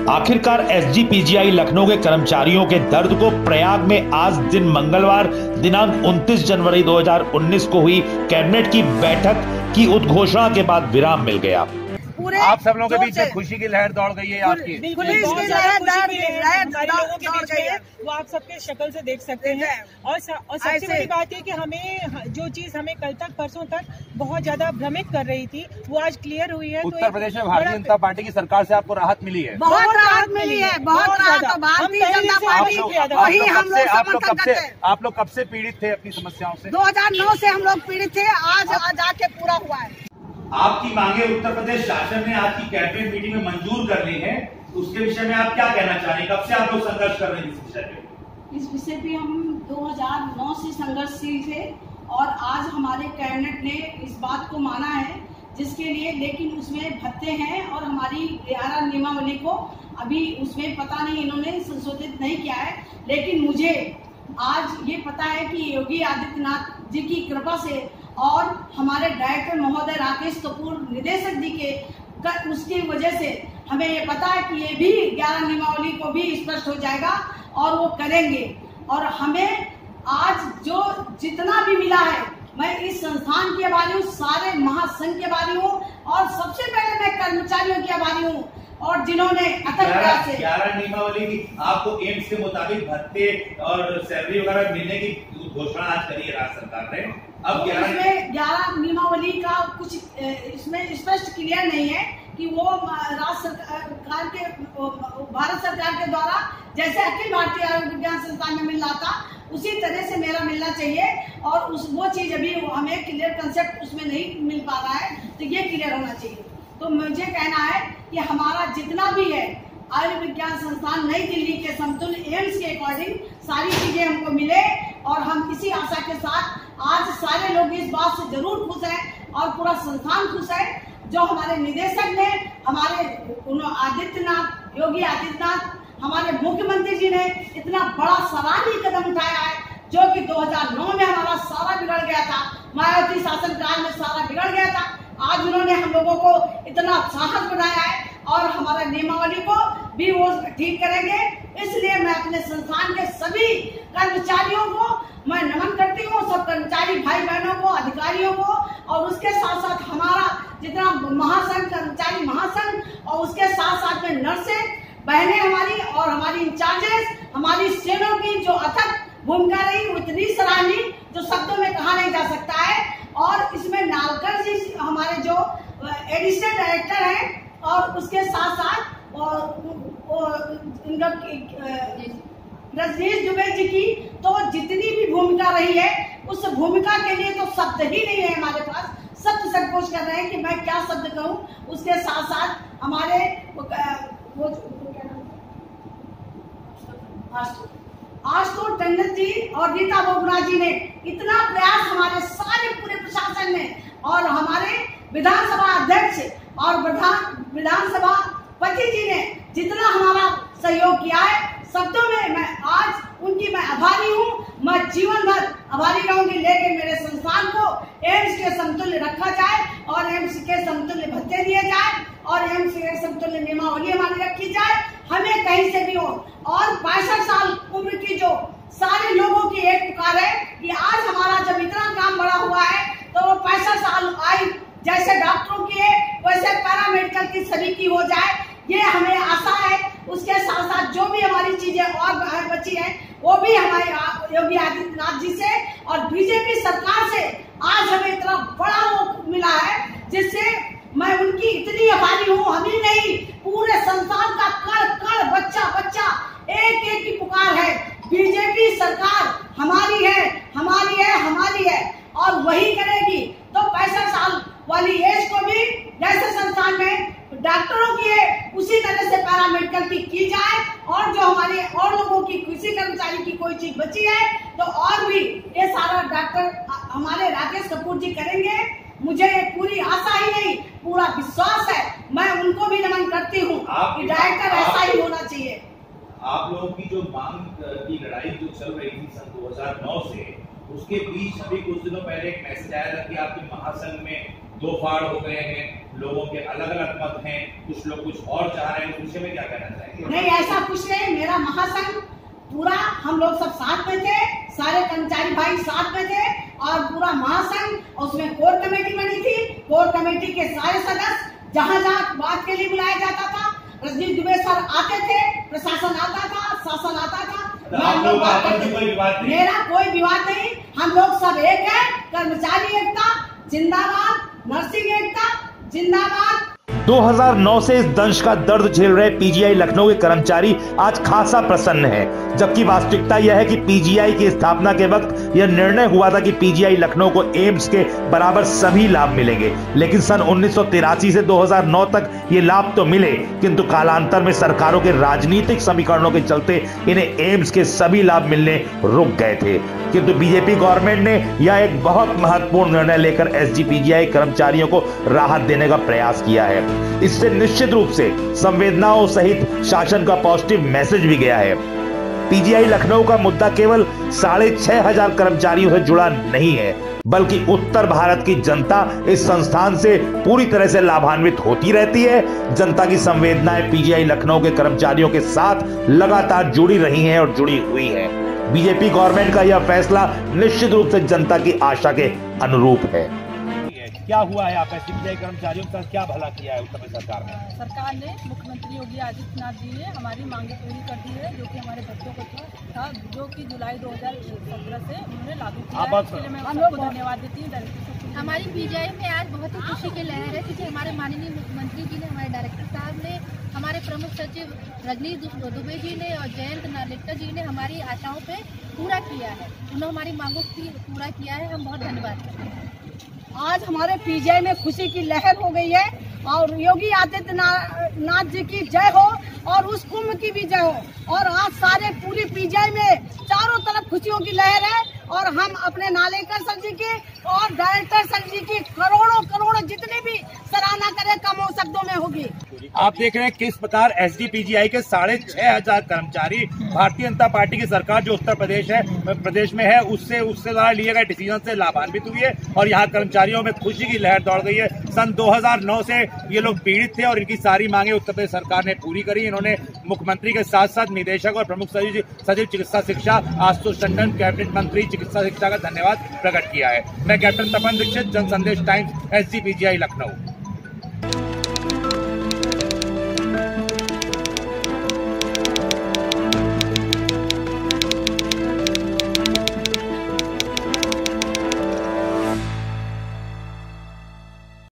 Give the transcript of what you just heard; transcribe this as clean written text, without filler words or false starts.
आखिरकार एसजीपीजीआई लखनऊ के कर्मचारियों के दर्द को प्रयाग में आज दिन मंगलवार दिनांक 29 जनवरी 2019 को हुई कैबिनेट की बैठक की उद्घोषणा के बाद विराम मिल गया। आप सब लोगों के बीच में खुशी की लहर दौड़ गई है आपकी। बिल्कुल वो आप सबके शक्ल से देख सकते हैं। और सबसे बड़ी बात है कि हमें जो चीज हमें कल तक परसों तक बहुत ज्यादा भ्रमित कर रही थी वो आज क्लियर हुई है। उत्तर प्रदेश में भारतीय जनता पार्टी की सरकार से आपको राहत मिली है? बहुत राहत मिली है, बहुत राहत। भारतीय जनता पार्टी आप लोग कब से पीड़ित थे अपनी समस्याओं से? 2009 से हम लोग पीड़ित थे, आज आके पूरा हुआ है। आपकी मांगे उत्तर प्रदेश शासन ने आज की कैबिनेट मीटिंग में मंजूर कर ली है, उसके विषय में आप क्या कहना चाह रहे हैं? कब से आप लोग संघर्ष कर रहे हैं इस विषय पे? इस विषय पे हम 2009 से संघर्षशील थे और आज हमारे कैबिनेट ने इस बात को माना है, जिसके लिए लेकिन उसमें भत्ते हैं और हमारी 11 नियमावली को अभी उसमें पता नहीं इन्होंने संशोधित नहीं किया है। लेकिन मुझे आज ये पता है कि योगी आदित्यनाथ जी की कृपा से और हमारे डायरेक्टर महोदय राकेश कपूर निदेशक जी के उसकी वजह से हमें ये पता है कि ये भी 11 नियमावली को भी स्पष्ट हो जाएगा और वो करेंगे। और हमें आज जो जितना भी मिला है, मैं इस संस्थान की आभारी हूँ, सारे महासंघ की आभारी हूँ और सबसे पहले मैं कर्मचारियों की आभारी हूँ और जिन्होंने अथक प्रयास से 11 नियमावली की आपको एम्स के मुताबिक भत्ते और सैलरी वगैरह मिलने की घोषणा आज करी है राज्य सरकार ने। अब 11 नियमावली का कुछ इसमें स्पष्ट क्लियर नहीं है कि वो राज्य सरकार के भारत सरकार के द्वारा जैसे अखिल भारतीय आयुर्विज्ञान संस्थान में मिल रहा था उसी तरह से मेरा मिलना चाहिए और वो चीज अभी हमें क्लियर कंसेप्ट उसमें नहीं मिल पा रहा है, तो ये क्लियर होना चाहिए। तो मुझे कहना है कि हमारा जितना भी है आयुर्विज्ञान संस्थान नई दिल्ली के समतुल्य एम्स के अकॉर्डिंग सारी चीजें हमको मिले और हम इसी आशा के साथ आज सारे लोग इस बात से जरूर खुश हैं और पूरा संस्थान खुश है जो हमारे निदेशक ने, हमारे आदित्यनाथ योगी आदित्यनाथ हमारे मुख्यमंत्री जी ने इतना बड़ा सराहनीय कदम उठाया है, जो कि 2009 में हमारा सारा बिगड़ गया था, मायावती शासनकाल में सारा बिगड़ गया था। आज उन्होंने हम लोगों को इतना साहस बनाया है और हमारे नियमावली को भी वो ठीक करेंगे। इसलिए मैं अपने संस्थान के सभी कर्मचारियों को मैं नमन करती हूँ, सब कर्मचारी भाई बहनों को, अधिकारियों को और उसके साथ साथ हमारा जितना महासंघ कर्मचारी महासंघ और उसके साथ साथ में नर्सें बहनें हमारी और हमारी इंचार्जेस हमारी सेनों की जो अथक भूमिका रही वो इतनी सराहनीय जो शब्दों में कहा नहीं जा सकता है। और इसमें नालकर जी हमारे जो एडिशनल डायरेक्टर हैं और उसके साथ साथ रजनीश दुबे जी की तो जितनी भी भूमिका रही है उस भूमिका के लिए तो शब्द ही नहीं है हमारे पास, शब्द संकोच कर रहे हैं कि मैं क्या शब्द कहूँ। उसके साथ साथ हमारे आशुतोष टंडन जी और रीता बोगरा जी ने इतना प्रयास हमारे सारे पूरे प्रशासन ने और हमारे विधानसभा अध्यक्ष और विधानसभा पति जी ने जितना हमारा सहयोग किया है, शब्दों में मैं आज उनकी मैं आभारी हूँ। मैं जीवन भर आभारी रहूंगी। लेकिन मेरे संस्थान को एम्स के समतुल्य रखा जाए और एम्स के समतुल्य भत्ते दिए जाए और एम्स के समतुल्य नियमावली हमारी रखी जाए, हमें कहीं से भी हो। और 65 साल उम्र की जो सारे लोगों की एक पुकार है कि आज हमारा जब इतना काम बड़ा हुआ है तो वो 65 साल आयु जैसे डॉक्टरों की है वैसे पैरामेडिकल की सभी की हो जाए, ये हमें आशा है। उसके साथ साथ जो भी हमारी चीजें और बची है वो भी हमारे योगी आदित्यनाथ जी से और बीजेपी सरकार से आज हमें इतना बड़ा वो मिला है, जिससे मैं उनकी इतनी आभारी हूँ। हम ही नहीं, पूरे संस्थान का कण कण बच्चा बच्चा एक एक की पुकार है, बीजेपी सरकार हमारी है, हमारी है, हमारी है और वही करेगी। तो 65 साल वाली एज को भी जैसे संस्थान में डॉक्टरों की है उसी तरह से पैरामेडिकल की जाए और जो हमारे और लोगों की किसी कर्मचारी की कोई चीज बची है तो और भी ये सारा डॉक्टर हमारे राकेश कपूर जी करेंगे। मुझे पूरी आशा ही नहीं पूरा विश्वास है, मैं उनको भी नमन करती हूँ कि डायरेक्टर ऐसा ही होना चाहिए। आप लोगों की जो मांग की लड़ाई जो चल रही थी सन 2009 से, उसके बीच अभी कुछ दिनों पहले एक मैसेज आया था कि आपके महासंघ में 2 फाड़ हो गए हैं, लोगों के अलग अलग मत हैं, कुछ लोग कुछ और चाह रहे हैं, उस विषय में क्या कहना चाहेंगे? नहीं, ऐसा कुछ नहीं। मेरा महासंघ पूरा, हम लोग सब साथ में थे, सारे कर्मचारी भाई साथ में थे और पूरा महासंघ, उसमें कोर कमेटी बनी थी। कोर कमेटी के सारे सदस्य जहाँ जहाँ बात के लिए बुलाया जाता था, रजनीश दुबे सर आते थे, प्रशासन आता था, शासन आता था। आप लोग आपस में कोई विवाद नहीं? मेरा कोई विवाद नहीं, हम लोग सब एक है। कर्मचारी एकता जिंदाबाद, नर्सिंग एकता जिंदाबाद। 2009 से इस दंश का दर्द झेल रहे पीजीआई लखनऊ के कर्मचारी आज खासा प्रसन्न हैं, जबकि वास्तविकता यह है कि पीजीआई की स्थापना के वक्त यह निर्णय हुआ था कि पीजीआई लखनऊ को एम्स के बराबर सभी लाभ मिलेंगे, लेकिन सन 1983 से 2009 तक ये लाभ तो मिले, किंतु कालांतर में सरकारों के राजनीतिक समीकरणों के चलते इन्हें एम्स के सभी लाभ मिलने रुक गए थे। किंतु बीजेपी गवर्नमेंट ने यह एक बहुत महत्वपूर्ण निर्णय लेकर एसजीपीजीआई कर्मचारियों को राहत देने का प्रयास किया है। इससे निश्चित रूप से संवेदनाओं सहित शासन का पॉजिटिव मैसेज भी गया है। पीजीआई लखनऊ का मुद्दा केवल 6,500 कर्मचारियों से जुड़ा नहीं है, बल्कि उत्तर भारत की जनता इस संस्थान से पूरी तरह से लाभान्वित होती रहती है। जनता की संवेदनाएं पीजीआई लखनऊ के कर्मचारियों के साथ लगातार जुड़ी रही हैं और जुड़ी हुई हैं। बीजेपी गवर्नमेंट का यह फैसला निश्चित रूप से जनता की आशा के अनुरूप है। क्या हुआ है, आप एसजीपीजीआई कर्मचारियों का क्या भला किया है उत्तर प्रदेश सरकार ने? सरकार ने, मुख्यमंत्री योगी आदित्यनाथ जी ने हमारी मांगे पूरी कर दी है, जो कि हमारे बच्चों को था, जो कि जुलाई 2017 से उन्होंने लागू किया है। इसके लिए मैं सबको धन्यवाद देती हूँ। हमारी पीजीआई में आज बहुत ही खुशी की लहर है, क्योंकि हमारे माननीय मुख्यमंत्री जी ने, हमारे डायरेक्टर साहब ने, हमारे प्रमुख सचिव रजनीश दुबे जी ने और जयंत नार्लिकर जी ने हमारी आशाओं पे पूरा किया है। उन्होंने हमारी मांगों की पूरा किया है, हम बहुत धन्यवाद करते हैं। आज हमारे पीजीआई में खुशी की लहर हो गई है और योगी आदित्यनाथ जी की जय हो और उस कुंभ की भी जय हो। और आज सारे पूरी पीजीआई में चारों तरफ खुशियों की लहर है और हम अपने नार्लिकर सर जी की और डायरेक्टर सर जी की करोड़ों जितनी भी सराहना करें कम हो शब्दों में होगी। आप देख रहे हैं किस प्रकार एसजीपीजीआई के 6,500 कर्मचारी भारतीय जनता पार्टी की सरकार जो उत्तर प्रदेश में है उससे द्वारा लिए गए डिसीजन से लाभान्वित हुई है और यहाँ कर्मचारियों में खुशी की लहर दौड़ गई है। सन 2009 से ये लोग पीड़ित थे और इनकी सारी मांगे उत्तर प्रदेश सरकार ने पूरी करी। इन्होंने मुख्यमंत्री के साथ साथ निदेशक और प्रमुख सचिव चिकित्सा शिक्षा आशुतोष टंडन, कैबिनेट मंत्री चिकित्सा शिक्षा का धन्यवाद प्रकट किया है। मैं कैप्टन तपन दीक्षित, जन संदेश टाइम्स, एसजीपीजीआई लखनऊ।